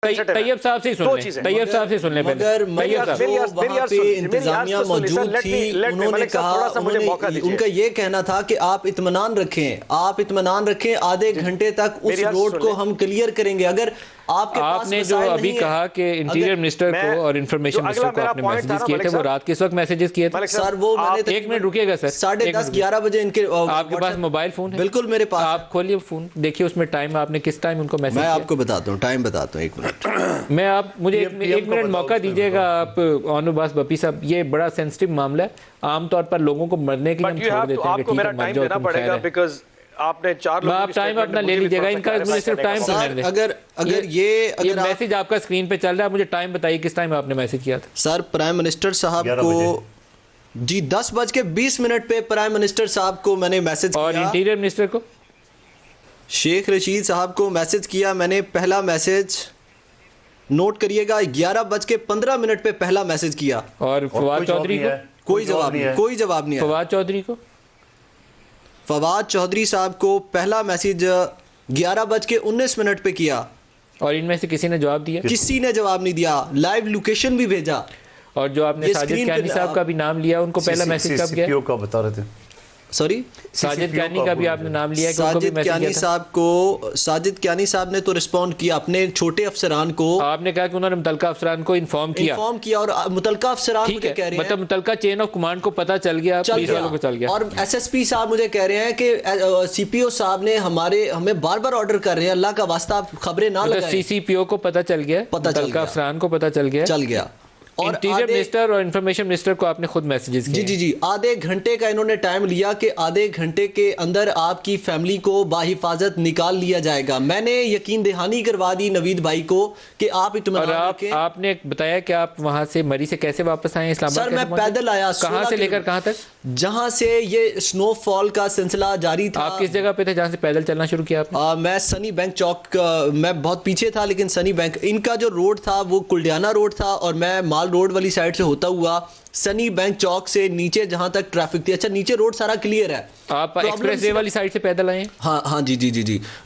तैयब साहब से सुन लें, तैयब साहब से सुन लें। मगर वहाँ पे इंतजामिया मौजूद थी, उन्होंने कहा, उनका ये कहना था कि आप इत्मीनान रखें, आप इत्मीनान रखें, आधे घंटे तक उस रोड को हम क्लियर करेंगे। अगर आपने जो अभी कहा कि इंटीरियर मिनिस्टर को और इंफॉर्मेशन मिनिस्टर को आपने मैसेजेस किए थे, वो रात किस वक्त मैसेजेस किए थे? सर वो मैंने एक मिनट रुकिएगा सर, 10:30-11 बजे इनके आपके पास मोबाइल फोन है? बिल्कुल मेरे पास। आप खोलिए फोन, देखिए उसमें टाइम, आपने किस टाइम उनको मैसेज मैं किया? आपको बताता हूँ, टाइम बताता हूँ, 1 मिनट। मैं आप मुझे एक मिनट मौका दीजिएगा। आप ऑनर बास बप्पी साहब, ये बड़ा सेंसिटिव मामला है। आमतौर पर लोगों को मरने के लिए हम छोड़ देते हैं कि ठीक है मर जाओ तुम, खैर है। आपने 4 लोगों आप टाइम अपना ले लीजिएगा, इनका मुझे सिर्फ टाइम सुनने दें। अगर ये मैसेज आपका स्क्रीन पे चल रहा है, मुझे टाइम बताइए किस टाइम आपने मैसेज किया था? सर प्राइम मिनिस्टर साहब को जी 10:20 पे प्राइम मिनिस्टर साहब को मैंने मैसेज किया। और इंटीरियर मिनिस्टर को? शेख रशीद साहब को मैसेज किया मैंने। पहला मैसेज नोट करिएगा, 11:15 पे पहला मैसेज किया। और फवाद चौधरी को? कोई जवाब नहीं, कोई जवाब नहीं। फवाद चौधरी को? फवाद चौधरी साहब को पहला मैसेज 11:19 पे किया। और इनमें से किसी ने जवाब दिया? किसी ने जवाब नहीं दिया। लाइव लोकेशन भी भेजा। और जो आपने साजिद क्यानी साहब का भी नाम लिया, उनको पहला मैसेज कब गया? का बता रहे थे। सॉरी, साजिद क्यानी का भी आपने नाम लिया कि उनको भी मैसेज किया था? साजिद क्यानी साहब ने तो रिस्पॉन्ड किया अपने छोटे अफसरान को। आपने कहा कि उन्होंने मुतलका अफसरान को इन्फॉर्म किया और मुतलका अफसरान मुझे कह रहे हैं, मतलब मुतलका चेन ऑफ कमांड को पता चल गया, पुलिस वालों को चल गया। और एसएसपी साहब मुझे कह रहे हैं कि सीपीओ साहब ने हमें बार-बार ऑर्डर कर रहे हैं, अल्लाह का वास्ता आप खबरें ना लगाएं। सीसीपीओ को पता चल गया, मुतलका अफसरान को पता चल गया। और इंटीरियर मिनिस्टर और इंफॉर्मेशन मिनिस्टर को आपने खुद मैसेजेस किए? जी, आधे घंटे का इन्होंने टाइम लिया कि आधे घंटे के अंदर आपकी फैमिली को बाहिफाजत निकाल लिया जाएगा। मैंने यकीन दहानी करवा दी नवीद भाई को कि आप इत्मीनान रखें। आपने बताया कि आप वहां से मरी से कैसे वापस आए इस्लामाबाद? सर मैं पैदल आया। कहां से लेकर कहां तक? जहां से ये स्नोफॉल का सिलसिला जारी था। आप किस जगह पे थे जहां से पैदल चलना शुरू किया आपने? मैं सनी बैंक चौक, मैं बहुत पीछे था, लेकिन सनी बैंक, इनका जो रोड था वो कुल्डियाना रोड था और मैं माल रोड वाली साइड से होता हुआ सनी बैंक चौक से नीचे जहां तक ट्रैफिक थी। अच्छा, नीचे रोड सारा क्लियर है। आप एक्सप्रेसवे वाली साइड से पैदल आए? हाँ जी,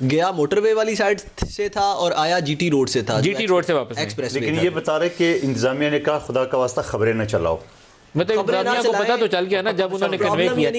गया मोटरवे वाली साइड से था और आया जीटी रोड से था। जीटी रोड से वापस एक्सप्रेस। लेकिन ये बता रहे कि इंतजामिया ने कहा खुदा का वास्ता खबरें न चलाओ। मतलब इंतजामिया को पता तो चल गया ना जब उन्होंने कन्वे किया।